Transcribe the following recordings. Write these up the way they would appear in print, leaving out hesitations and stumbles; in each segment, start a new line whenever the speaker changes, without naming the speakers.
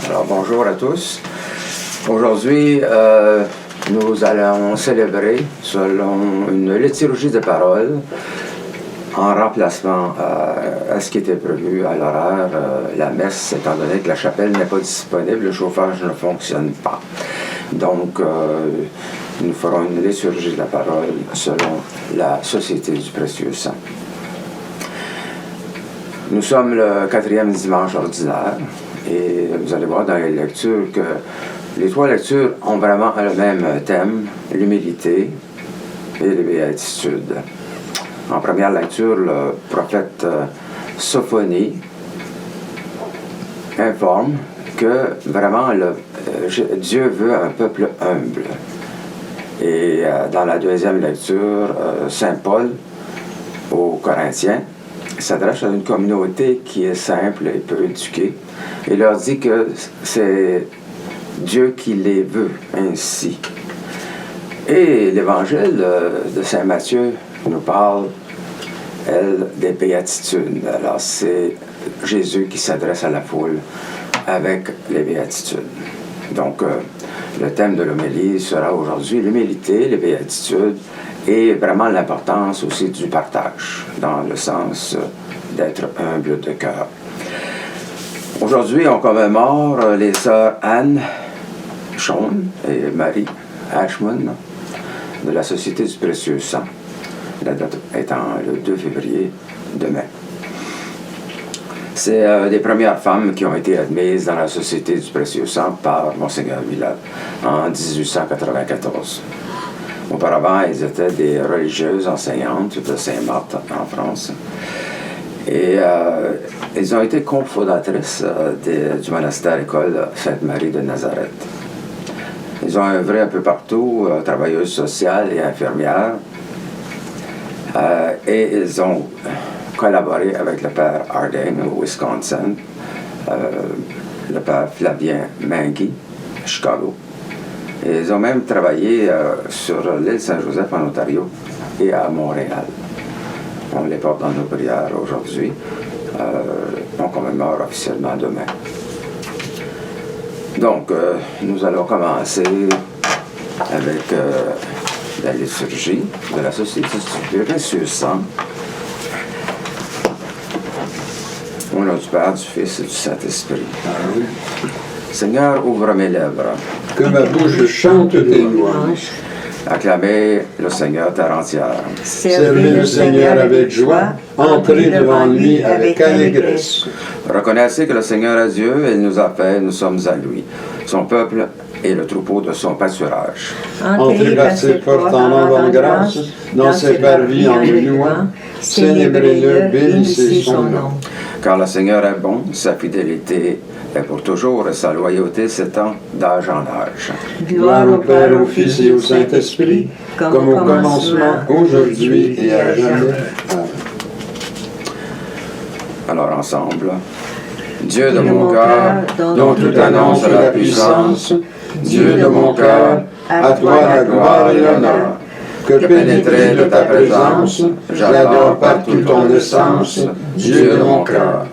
Alors bonjour à tous. Aujourd'hui, nous allons célébrer selon une liturgie de parole en remplacement à ce qui était prévu à l'horaire, la messe, étant donné que la chapelle n'est pas disponible, le chauffage ne fonctionne pas. Donc, nous ferons une liturgie de la parole selon la Société du Précieux Sang. Nous sommes le 4e dimanche ordinaire et vous allez voir dans les lectures que les 3 lectures ont vraiment le même thème, l'humilité et les béatitudes. En première lecture, le prophète Sophonie informe que vraiment Dieu veut un peuple humble. Et dans la deuxième lecture, Saint Paul aux Corinthiens s'adresse à une communauté qui est simple et peu éduquée et leur dit que c'est Dieu qui les veut ainsi. Et l'évangile de Saint Matthieu nous parle, elle, des béatitudes. Alors c'est Jésus qui s'adresse à la foule avec les béatitudes. Donc le thème de l'homélie sera aujourd'hui l'humilité, les béatitudes et vraiment l'importance aussi du partage, dans le sens d'être humble de cœur. Aujourd'hui, on commémore les sœurs Anne Sean et Marie Ashman de la Société du Précieux Sang, la date étant le 2 février demain. C'est les premières femmes qui ont été admises dans la Société du Précieux Sang par Monseigneur Villard en 1894. Auparavant, elles étaient des religieuses enseignantes de Saint-Marthe en France. Et elles ont été cofondatrices du monastère-école Sainte-Marie de Nazareth. Elles ont œuvré un peu partout, travailleuses sociales et infirmières. Et elles ont collaboré avec le père Harding au Wisconsin, le père Flavien Mangui à Chicago. Et ils ont même travaillé sur l'île Saint-Joseph en Ontario et à Montréal. On les porte dans nos prières aujourd'hui. On commémore officiellement demain. Donc, nous allons commencer avec la liturgie de la Société du Précieux Sang. Au nom du Père, du Fils et du Saint-Esprit.
Amen.
Seigneur, ouvre mes lèvres.
Que ma bouche chante tes louanges.
Acclamez le Seigneur terre entière.
Servez le Seigneur avec joie. Entrez devant lui avec allégresse.
Reconnaissez que le Seigneur est Dieu et il nous a fait, nous sommes à lui. Son peuple est le troupeau de son pâturage.
Entrez par ses portes en rendant grâce, dans ses parvis en le louant. Célébrez-le, bénissez son nom.
Car le Seigneur est bon, sa fidélité est pour toujours et sa loyauté s'étend d'âge en âge.
Gloire au Père, au Fils et au Saint-Esprit, comme au commencement, aujourd'hui et à jamais. Amen.
Alors ensemble, Dieu de mon cœur, dont tout annonce la puissance, Dieu de mon cœur, à toi la gloire et l'honneur. Que pénétré de ta présence, j'adore partout ton essence, Dieu de mon cœur.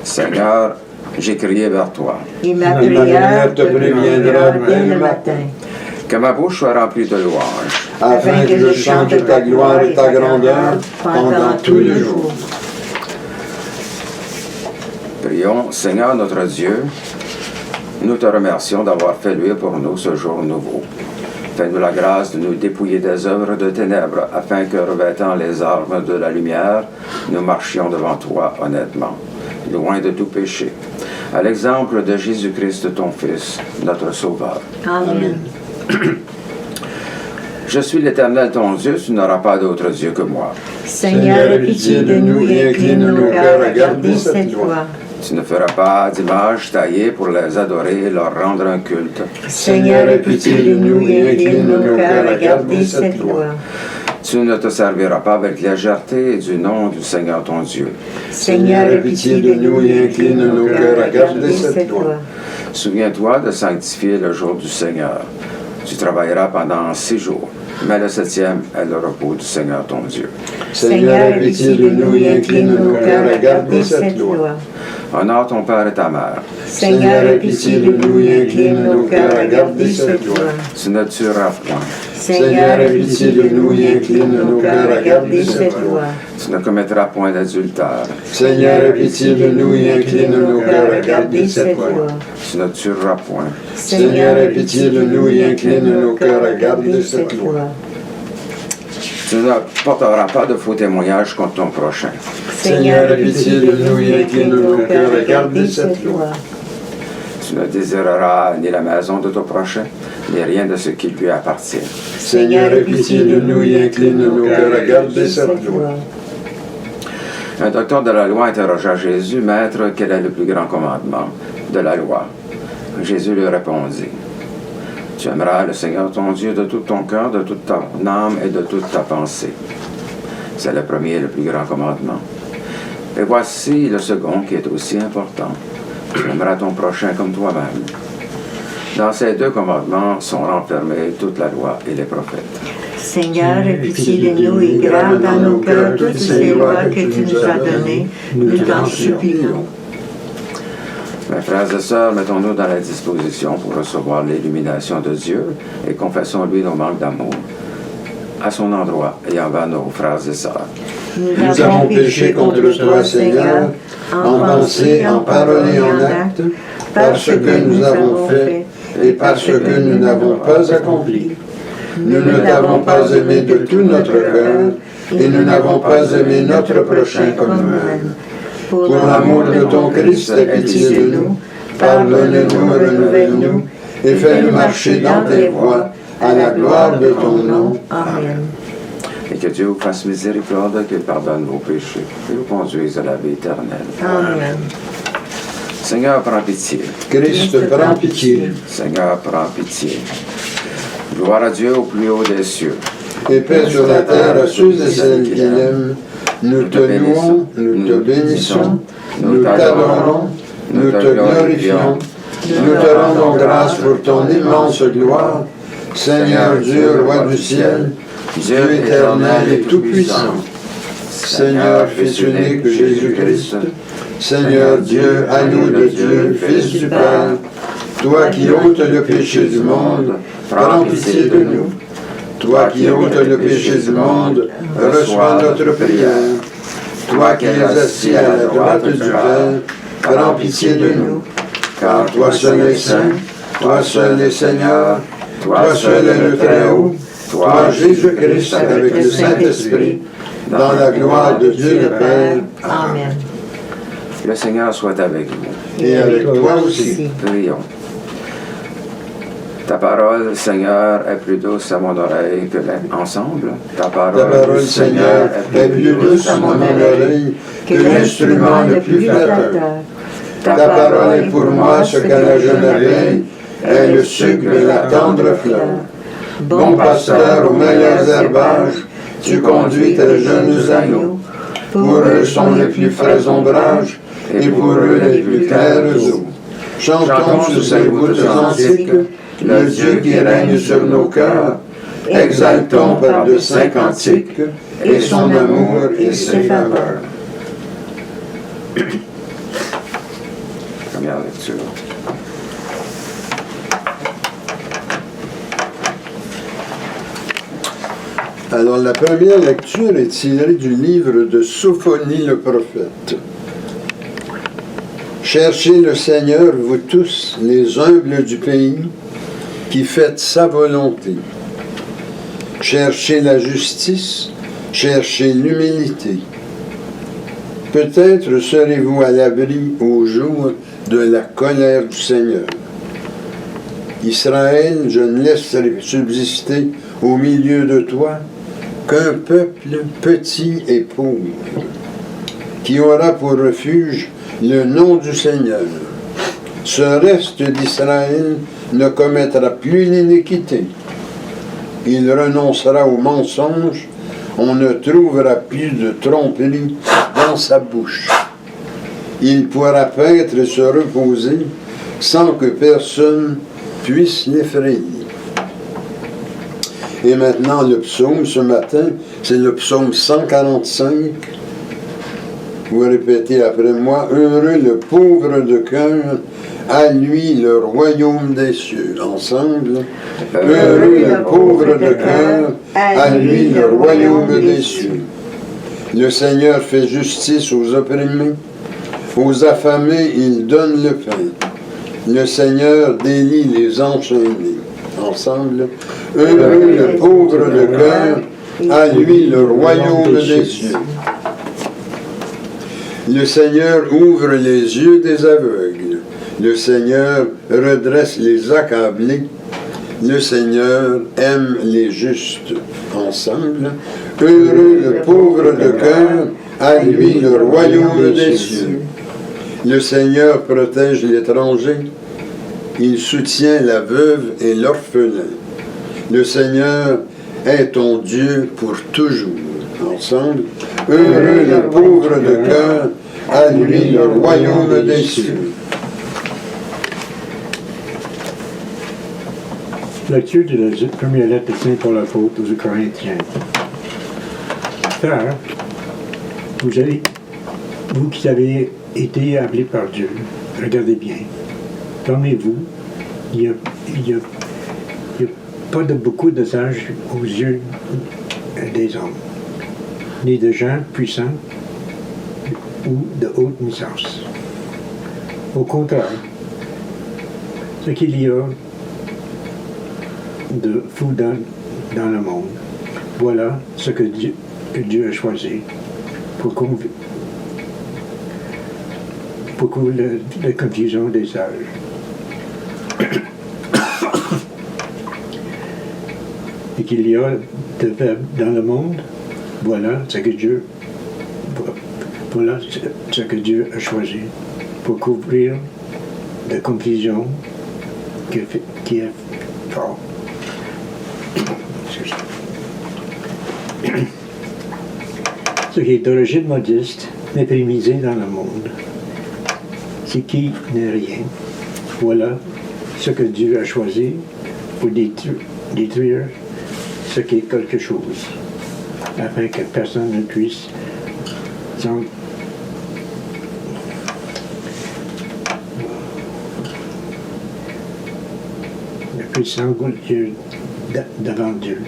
Seigneur, j'ai crié vers toi.
Et ma
Ma prière te
préviendra
préviendra
dès le matin,
Que ma bouche soit remplie de louanges.
afin que je chante ta gloire et ta grandeur pendant tout le jour.
Prions, Seigneur notre Dieu, nous te remercions d'avoir fait luire pour nous ce jour nouveau. Fais-nous la grâce de nous dépouiller des œuvres de ténèbres, afin que, revêtant les armes de la lumière, nous marchions devant toi honnêtement, loin de tout péché, à l'exemple de Jésus-Christ, ton Fils, notre Sauveur.
Amen.
Je suis l'Éternel ton Dieu, tu n'auras pas d'autre Dieu que moi.
Seigneur, aie pitié de nous et incline nos cœurs à garder cette loi.
Tu ne feras pas d'image taillée pour les adorer et leur rendre un culte.
Seigneur, aie pitié de nous et incline nos cœurs à garder cette loi.
Tu ne te serviras pas avec légèreté du nom du Seigneur ton Dieu.
Seigneur, aie pitié de nous et incline nos cœurs à garder cette loi.
Souviens-toi de sanctifier le jour du Seigneur. Tu travailleras pendant 6 jours. Mais le septième est le repos du Seigneur ton Dieu.
Seigneur, aie pitié de nous et incline nos cœurs à garder cette loi.
Honore ton père et ta mère.
Seigneur, aie pitié de nous et incline nos cœurs à garder cette loi.
Tu ne tueras point.
Seigneur, aie pitié de nous et incline nos cœurs à garder cette loi.
Tu ne commettras point d'adultère.
Seigneur, aie pitié de nous et incline nos cœurs à garder cette loi.
Tu ne tueras point.
Seigneur, aie pitié de nous et incline nos cœurs à garder cette loi.
Tu ne porteras pas de faux témoignages contre ton prochain.
Seigneur, aie pitié de nous et incline nos cœurs à garder cette loi.
Tu ne désireras ni la maison de ton prochain, ni rien de ce qui lui appartient.
Seigneur, aie pitié de nous et incline nos cœurs à garder cette loi.
Un docteur de la loi interrogea Jésus, Maître, quel est le plus grand commandement de la loi? Jésus lui répondit, tu aimeras le Seigneur ton Dieu de tout ton cœur, de toute ton âme et de toute ta pensée. C'est le premier et le plus grand commandement. Et voici le second qui est aussi important. Tu aimeras ton prochain comme toi-même. Dans ces deux commandements sont renfermés toute la loi et les prophètes.
Seigneur, aie pitié de nous et grave dans nos cœurs toutes ces lois que tu nous as données. Nous t'en supplions.
Mes frères et sœurs, mettons-nous dans la disposition pour recevoir l'illumination de Dieu et confessons-lui nos manques d'amour à son endroit et envers nos frères et sœurs.
Nous avons péché contre toi, Seigneur, en pensée, en parole et en acte, par ce que nous avons fait et par ce que nous n'avons pas accompli. Nous ne t'avons pas aimé de tout notre cœur et nous n'avons pas aimé notre prochain comme nous-mêmes. Pour l'amour de ton Christ, aie pitié de nous, pardonne-nous, renouvelle-nous et fais-nous marcher dans tes voies à la gloire de ton nom. Amen.
Et que Dieu vous fasse miséricorde, qu'il pardonne vos péchés et vous conduise à la vie éternelle.
Amen.
Seigneur, prends pitié.
Christ, prends pitié.
Seigneur, prends pitié. Gloire à Dieu au plus haut des cieux.
Et paix sur la terre à ceux et celles qui l'aiment. Nous te louons, nous te bénissons, nous t'adorons, nous te glorifions, nous te rendons grâce pour ton immense gloire, Seigneur Dieu, Roi du ciel, Dieu éternel et tout-puissant, Seigneur, Fils unique de Jésus-Christ, Seigneur Dieu, agneau de Dieu, Fils du Père, toi qui ôtes le péché du monde, prends pitié de nous. Toi qui ôtes le péché du monde, reçois notre prière. Toi qui es assis à la droite du Père, prends pitié de nous. Car toi seul es saint, toi seul es Seigneur, toi seul es le Très-Haut, toi Jésus-Christ avec le Saint-Esprit, dans la gloire de Dieu le Père.
Amen.
Le Seigneur soit avec vous.
Et avec toi aussi.
Prions. Ta parole, Seigneur, est plus douce à mon oreille que l'ensemble. Ta
parole, Seigneur, est plus douce à mon oreille que l'instrument le plus flatteur. Ta parole est pour moi ce qu'à la jeune abeille est le sucre de la tendre fleur. Bon pasteur aux meilleurs herbages, tu conduis tes jeunes agneaux. Pour eux sont les plus frais ombrages, et pour eux les plus clairs eaux. Chantons sous ces gouttes antiques le Dieu qui règne sur nos cœurs, exaltons par de saints cantiques et son amour et ses faveurs.
Première lecture.
Alors la première lecture est tirée du livre de Sophonie le prophète. Cherchez le Seigneur, vous tous, les humbles du pays, qui faites sa volonté. Cherchez la justice, cherchez l'humilité. Peut-être serez-vous à l'abri au jour de la colère du Seigneur. Israël, je ne laisserai subsister au milieu de toi qu'un peuple petit et pauvre, qui aura pour refuge le nom du Seigneur. Ce reste d'Israël ne commettra plus l'iniquité. Il renoncera au mensonge, on ne trouvera plus de tromperie dans sa bouche. Il pourra paître et se reposer sans que personne puisse l'effrayer. Et maintenant, le psaume ce matin, c'est le psaume 145. Vous répétez après moi, « Heureux le pauvre de cœur, à lui le royaume des cieux. » Ensemble. « Heureux le pauvre de cœur, à lui le royaume des cieux. » Le Seigneur fait justice aux opprimés, aux affamés il donne le pain. Le Seigneur délie les enchaînés. Ensemble. « Heureux le pauvre de cœur, à lui le royaume des cieux. » Le Seigneur ouvre les yeux des aveugles. Le Seigneur redresse les accablés. Le Seigneur aime les justes. Ensemble. Heureux le pauvre de cœur, à lui le royaume des cieux. Le Seigneur protège l'étranger. Il soutient la veuve et l'orphelin. Le Seigneur est ton Dieu pour toujours. Ensemble. Heureux le pauvre de cœur, à lui le royaume des cieux.
Lecture de la première lettre de Saint Paul apôtre aux Corinthiens. Frères, vous qui avez été appelés par Dieu, regardez bien. Parmi vous, il n'y a pas de beaucoup de sages aux yeux des hommes, ni de gens puissants ou de haute naissance. Au contraire, ce qu'il y a de fou dans le monde, voilà ce que Dieu a choisi pour la confusion des sages. Et qu'il y a de faibles dans le monde, voilà ce que Dieu a choisi pour couvrir la confusion qui est forte. Ce qui est d'origine modeste, méprisé dans le monde, ce qui n'est rien. Voilà ce que Dieu a choisi pour détruire ce qui est quelque chose, afin que personne ne puisse s'engouffrer devant Dieu.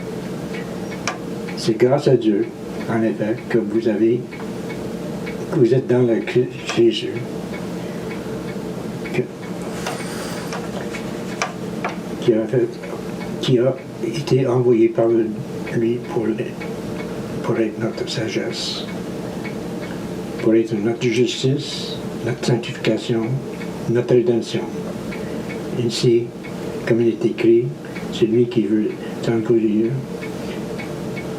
C'est grâce à Dieu, en effet, que vous êtes dans le Christ Jésus, qui a été envoyé par lui pour être notre sagesse, pour être notre justice, notre sanctification, notre rédemption. Ainsi, comme il est écrit, celui qui veut s'encourir,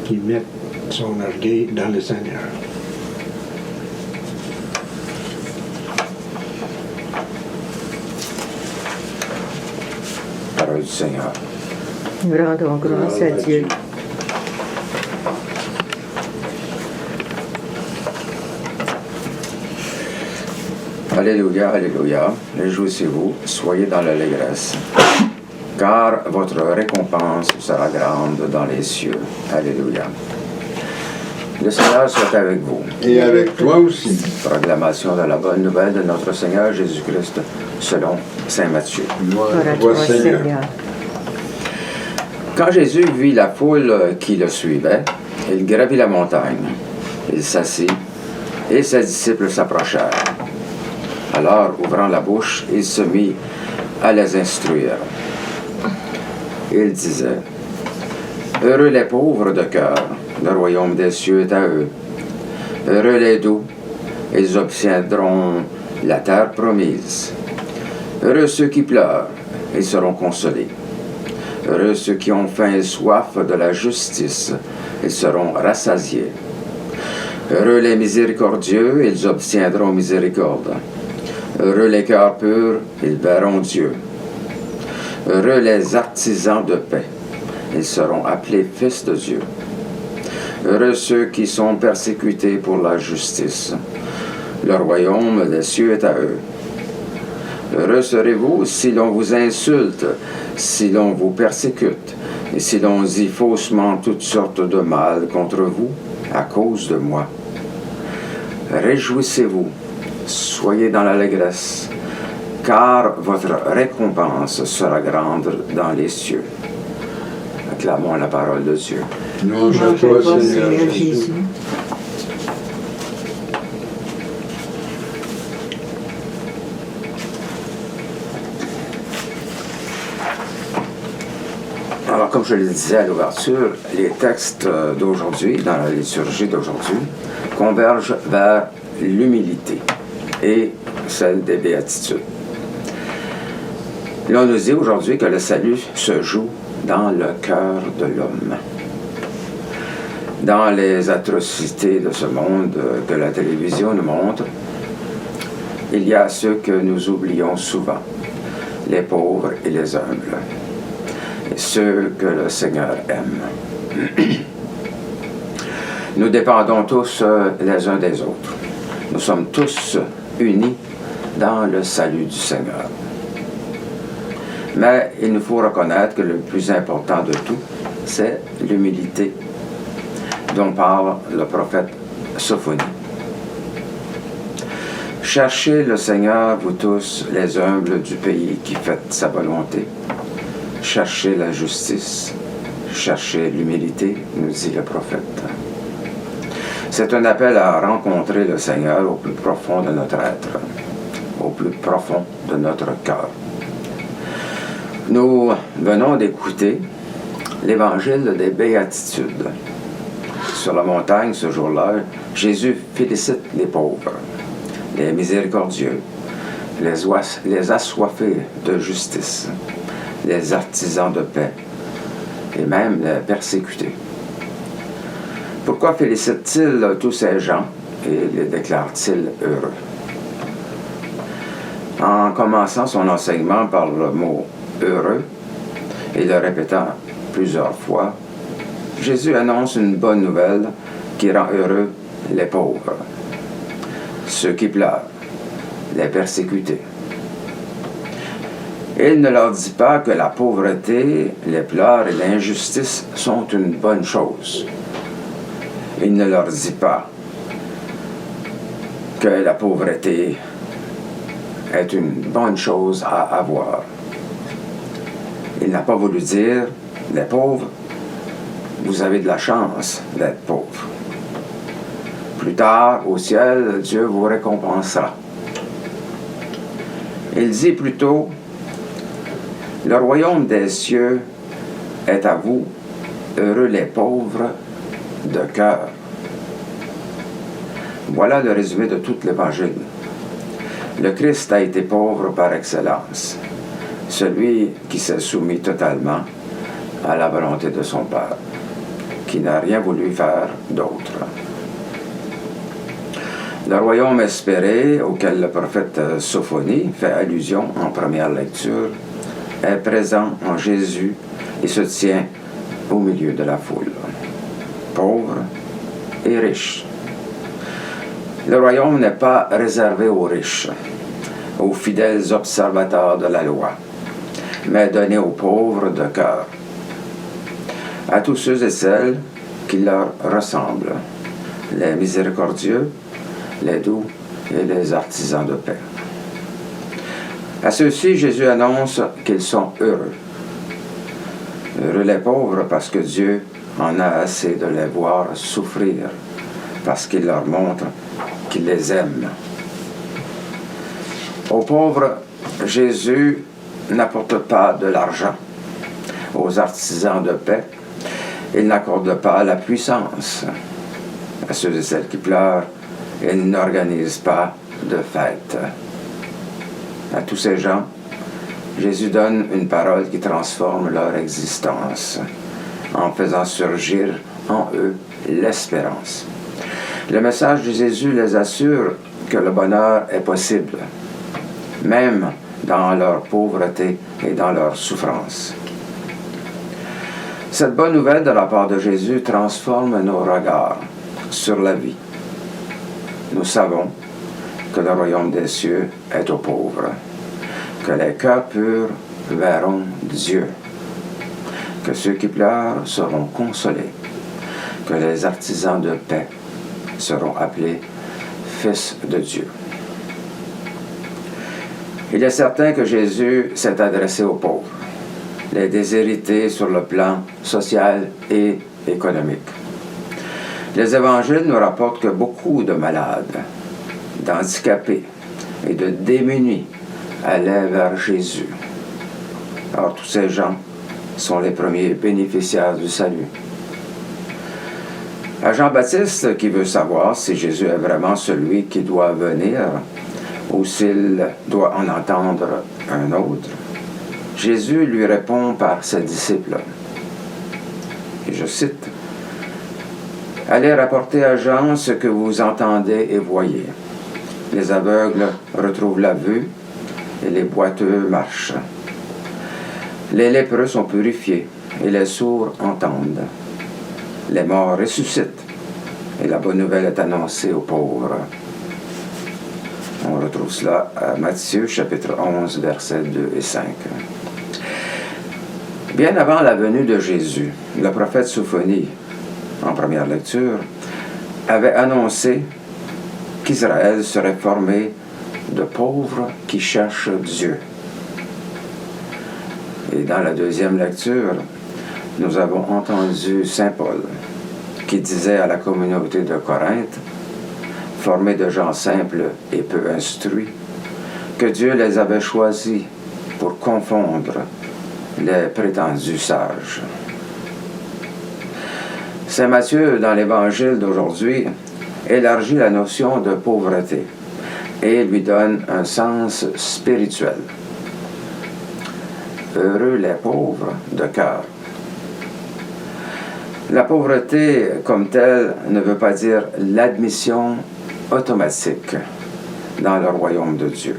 qui mette son orgueil dans le Seigneur.
Parole du Seigneur.
Nous rendons grâce à Dieu.
Alléluia, alléluia. Réjouissez-vous, soyez dans l'allégresse, car votre récompense sera grande dans les cieux. Alléluia. Le Seigneur soit avec vous.
Et avec toi aussi.
Proclamation de la bonne nouvelle de notre Seigneur Jésus-Christ selon saint Matthieu.
Gloire
Voilà
à toi,
toi,
Seigneur.
Seigneur.
Quand Jésus vit la foule qui le suivait, il gravit la montagne. Il s'assit et ses disciples s'approchèrent. Alors, ouvrant la bouche, il se mit à les instruire. Il disait, « Heureux les pauvres de cœur, le royaume des cieux est à eux. Heureux les doux, ils obtiendront la terre promise. Heureux ceux qui pleurent, ils seront consolés. Heureux ceux qui ont faim et soif de la justice, ils seront rassasiés. Heureux les miséricordieux, ils obtiendront miséricorde. Heureux les cœurs purs, ils verront Dieu. Heureux les artisans de paix, ils seront appelés fils de Dieu. Heureux ceux qui sont persécutés pour la justice, le royaume des cieux est à eux. Heureux serez-vous si l'on vous insulte, si l'on vous persécute, Et si l'on dit faussement toutes sortes de mal contre vous, à cause de moi, réjouissez-vous, soyez dans l'allégresse, car votre récompense sera grande dans les cieux. Acclamons la parole de Dieu.
Louange à toi, Seigneur Jésus.
Alors, comme je le disais à l'ouverture, les textes d'aujourd'hui, dans la liturgie d'aujourd'hui, convergent vers l'humilité et celle des béatitudes. L'on nous dit aujourd'hui que le salut se joue dans le cœur de l'homme. Dans les atrocités de ce monde que la télévision nous montre, il y a ceux que nous oublions souvent, les pauvres et les humbles, et ceux que le Seigneur aime. Nous dépendons tous les uns des autres. Nous sommes tous unis dans le salut du Seigneur. Mais il nous faut reconnaître que le plus important de tout, c'est l'humilité dont parle le prophète Sophonie. Cherchez le Seigneur, vous tous, les humbles du pays qui faites sa volonté. Cherchez la justice, cherchez l'humilité, nous dit le prophète. C'est un appel à rencontrer le Seigneur au plus profond de notre être, au plus profond de notre cœur. Nous venons d'écouter l'évangile des béatitudes. Sur la montagne, ce jour-là, Jésus félicite les pauvres, les miséricordieux, les assoiffés de justice, les artisans de paix et même les persécutés. Pourquoi félicite-t-il tous ces gens et les déclare-t-il heureux? En commençant son enseignement par le mot « heureux » et le répétant plusieurs fois, Jésus annonce une bonne nouvelle qui rend heureux les pauvres, ceux qui pleurent, les persécutés. Il ne leur dit pas que la pauvreté, les pleurs et l'injustice sont une bonne chose. Il ne leur dit pas que la pauvreté est une bonne chose à avoir. Il n'a pas voulu dire, les pauvres, vous avez de la chance d'être pauvres. Plus tard, au ciel, Dieu vous récompensera. Il dit plutôt, le royaume des cieux est à vous, heureux les pauvres de cœur. Voilà le résumé de tout l'Évangile. Le Christ a été pauvre par excellence, celui qui s'est soumis totalement à la volonté de son Père, qui n'a rien voulu faire d'autre. Le royaume espéré, auquel le prophète Sophonie fait allusion en première lecture, est présent en Jésus et se tient au milieu de la foule, pauvre et riche. Le royaume n'est pas réservé aux riches, aux fidèles observateurs de la loi, mais donné aux pauvres de cœur, à tous ceux et celles qui leur ressemblent, les miséricordieux, les doux et les artisans de paix. À ceux-ci, Jésus annonce qu'ils sont heureux. Heureux les pauvres parce que Dieu en a assez de les voir souffrir, parce qu'il leur montre qu'il les aime. Aux pauvres, Jésus n'apporte pas de l'argent. Aux artisans de paix, il n'accorde pas la puissance. À ceux et celles qui pleurent, il n'organise pas de fête. À tous ces gens, Jésus donne une parole qui transforme leur existence, en faisant surgir en eux l'espérance. Le message de Jésus les assure que le bonheur est possible, même dans leur pauvreté et dans leur souffrance. Cette bonne nouvelle de la part de Jésus transforme nos regards sur la vie. Nous savons que le royaume des cieux est aux pauvres, que les cœurs purs verront Dieu, que ceux qui pleurent seront consolés, que les artisans de paix seront appelés fils de Dieu. Il est certain que Jésus s'est adressé aux pauvres, les déshérités sur le plan social et économique. Les évangiles nous rapportent que beaucoup de malades, d'handicapés et de démunis allaient vers Jésus. Alors tous ces gens sont les premiers bénéficiaires du salut. À Jean-Baptiste, qui veut savoir si Jésus est vraiment celui qui doit venir ou s'il doit en entendre un autre, Jésus lui répond par ses disciples. Et je cite, « Allez rapporter à Jean ce que vous entendez et voyez. Les aveugles retrouvent la vue et les boiteux marchent. Les lépreux sont purifiés et les sourds entendent. Les morts ressuscitent et la bonne nouvelle est annoncée aux pauvres. » On retrouve cela à Matthieu, chapitre 11, versets 2 et 5. Bien avant la venue de Jésus, le prophète Sophonie, en première lecture, avait annoncé qu'Israël serait formé de pauvres qui cherchent Dieu. Et dans la deuxième lecture, nous avons entendu saint Paul qui disait à la communauté de Corinthe, formée de gens simples et peu instruits, que Dieu les avait choisis pour confondre les prétendus sages. Saint Matthieu, dans l'Évangile d'aujourd'hui, élargit la notion de pauvreté et lui donne un sens spirituel. Heureux les pauvres de cœur. La pauvreté comme telle ne veut pas dire l'admission automatique dans le royaume de Dieu.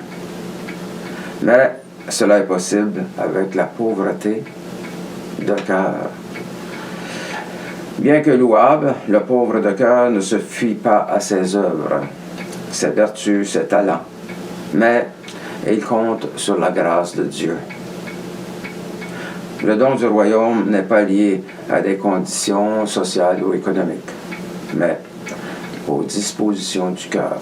Mais cela est possible avec la pauvreté de cœur. Bien que louable, le pauvre de cœur ne se fie pas à ses œuvres, ses vertus, ses talents, mais il compte sur la grâce de Dieu. Le don du royaume n'est pas lié à des conditions sociales ou économiques, mais aux dispositions du cœur.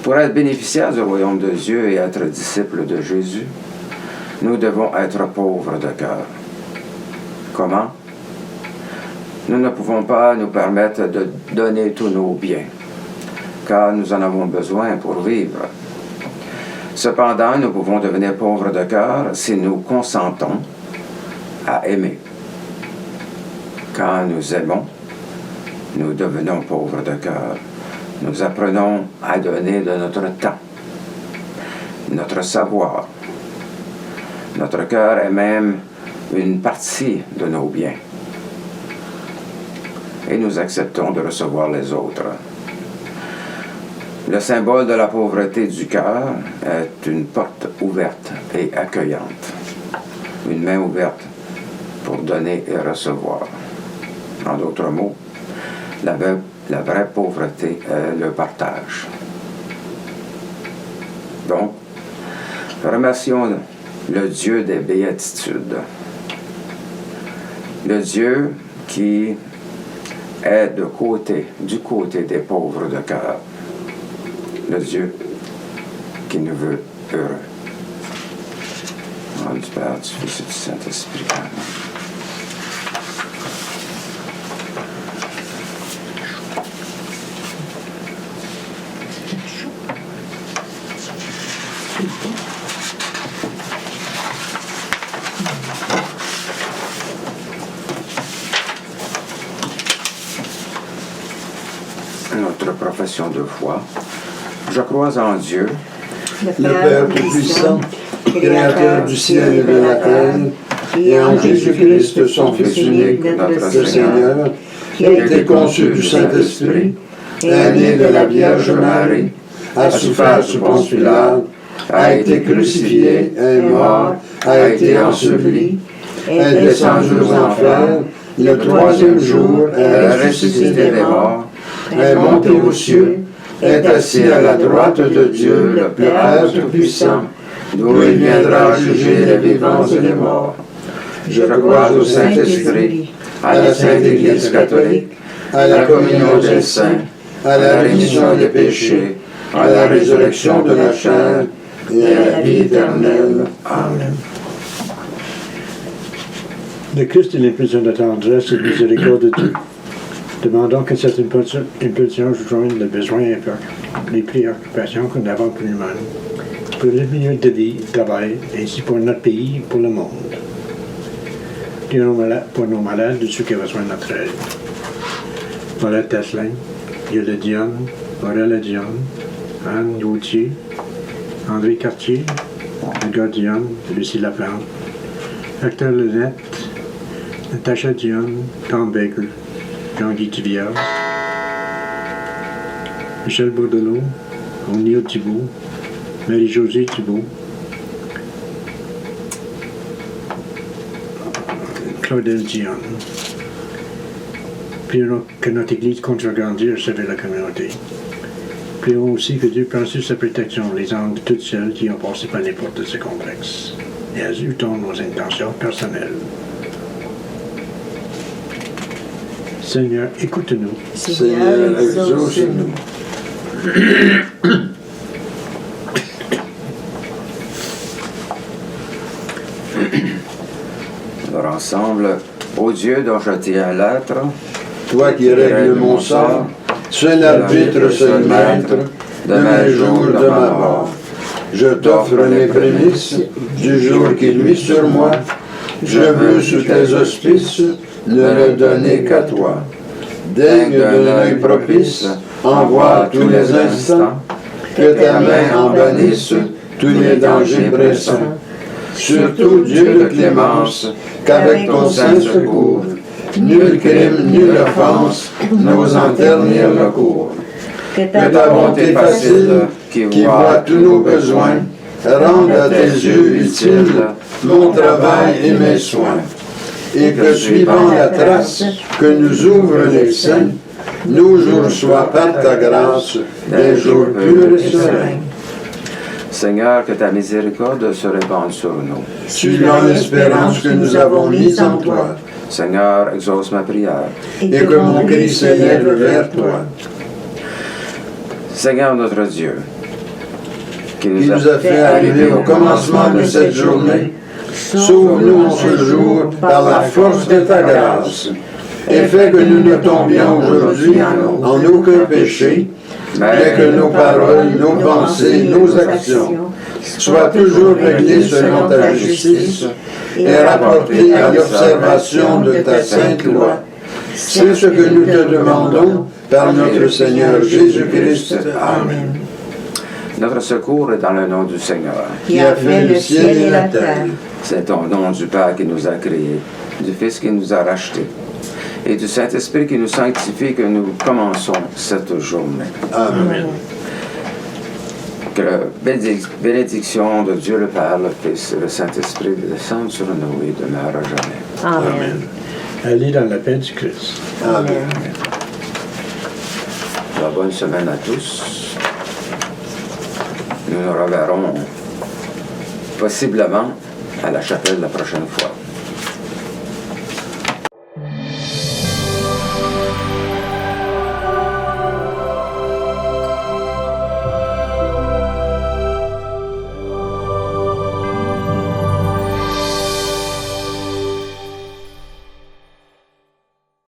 Pour être bénéficiaires du royaume de Dieu et être disciples de Jésus, nous devons être pauvres de cœur. Comment? Nous ne pouvons pas nous permettre de donner tous nos biens, car nous en avons besoin pour vivre. Cependant, nous pouvons devenir pauvres de cœur si nous consentons à aimer. Quand nous aimons, nous devenons pauvres de cœur. Nous apprenons à donner de notre temps, notre savoir. Notre cœur est même une partie de nos biens. Et nous acceptons de recevoir les autres. Le symbole de la pauvreté du cœur est une porte ouverte et accueillante. Une main ouverte pour donner et recevoir. En d'autres mots, la vraie pauvreté est le partage. Donc, remercions le Dieu des béatitudes. Le Dieu qui est du côté des pauvres de cœur. Le Dieu qui nous veut heureux. Au nom du Père, du Fils et du Saint-Esprit. Amen. Notre profession de foi. Je crois en Dieu,
le Père Tout-Puissant, Créateur du ciel et de la terre, et en Jésus-Christ, son Fils unique, notre Seigneur, qui a été conçu du Saint-Esprit, est né de la Vierge Marie, a souffert sous Ponce Pilate, a été crucifié, est mort, a été enseveli, est descendu aux enfers, le troisième jour est ressuscité des morts, est monté aux cieux, est assis à la droite de Dieu, le Père Tout-Puissant, d'où il viendra juger les vivants et les morts. Je crois au Saint-Esprit, à la Sainte Église catholique, à la communion des saints, à la rémission des péchés, à la résurrection de la chair et à la vie éternelle. Amen.
Le Christ est l'impulsion de tendresse et de miséricorde de Dieu. Demandons que cette impulsion joigne le besoin et les préoccupations que nous avons pour nous-mêmes, pour le milieu de vie, de travail, ainsi pour notre pays, pour le monde. Pour nos malades, de ceux qui ont besoin de notre aide. Paulette Tesselin, Yolande Dionne, Aurélie Dionne, Anne Gauthier, André Cartier, Edgar Dionne, Lucie Laplante, Hector Lenette, Natacha Dionne, Tom Baker, Jean-Guy Thivillard, Michel Bordelot, O'Neill Thibault, Marie-Josée Thibault, Claudel Dionne. Prions que notre Église continue à grandir et servir la communauté. Prions aussi que Dieu prenne sur sa protection les âmes de toutes celles qui ont passé par les portes de ce complexe. Et ajoutons nos intentions personnelles. Seigneur, écoute-nous.
Seigneur, exauce-nous.
Alors ensemble, ô Dieu dont je tiens l'être,
Toi qui règles mon sort, seul arbitre, seul maître, de mes jours, de ma mort. Je t'offre les prémices du jour qui luit sur moi. Je veux sous tes auspices ne le donner qu'à toi. Daigne d'un œil propice, envoie tous les instants, que ta main en bannisse tous les dangers pressants. Surtout Dieu de clémence, qu'avec ton saint secours, nul crime, nulle offense n'ose en ternir le cours. Que ta bonté facile, qui voit tous nos besoins, rende à tes yeux utile mon travail et mes soins. Et que suivant la trace que nous ouvrent les saints, nos jours soient par ta grâce des jours purs et sereins.
Seigneur, que ta miséricorde se répande sur nous.
Suivant l'espérance que nous avons mise en toi,
Seigneur, exauce ma prière.
et que mon cri s'élève vers toi,
Seigneur notre Dieu, qui
qui nous a fait arriver au commencement de cette journée, sauve-nous en ce jour par la force de ta grâce, et fais que nous ne tombions aujourd'hui en aucun péché, mais que nos paroles, nos pensées, nos actions soient toujours réglées selon ta justice et rapportées à l'observation de ta sainte loi. C'est ce que nous te demandons par notre Seigneur Jésus-Christ. Amen.
Notre secours est dans le nom du Seigneur.
Qui a fait le ciel et la terre.
C'est au nom du Père qui nous a créés, du Fils qui nous a rachetés, et du Saint-Esprit qui nous sanctifie que nous commençons cette journée.
Amen.
Que la bénédiction de Dieu le Père, le Fils et le Saint-Esprit descendent sur nous et demeurent à jamais.
Amen.
Allez dans la paix du Christ.
Amen.
Alors, bonne semaine à tous. Nous nous reverrons possiblement à la chapelle la prochaine fois.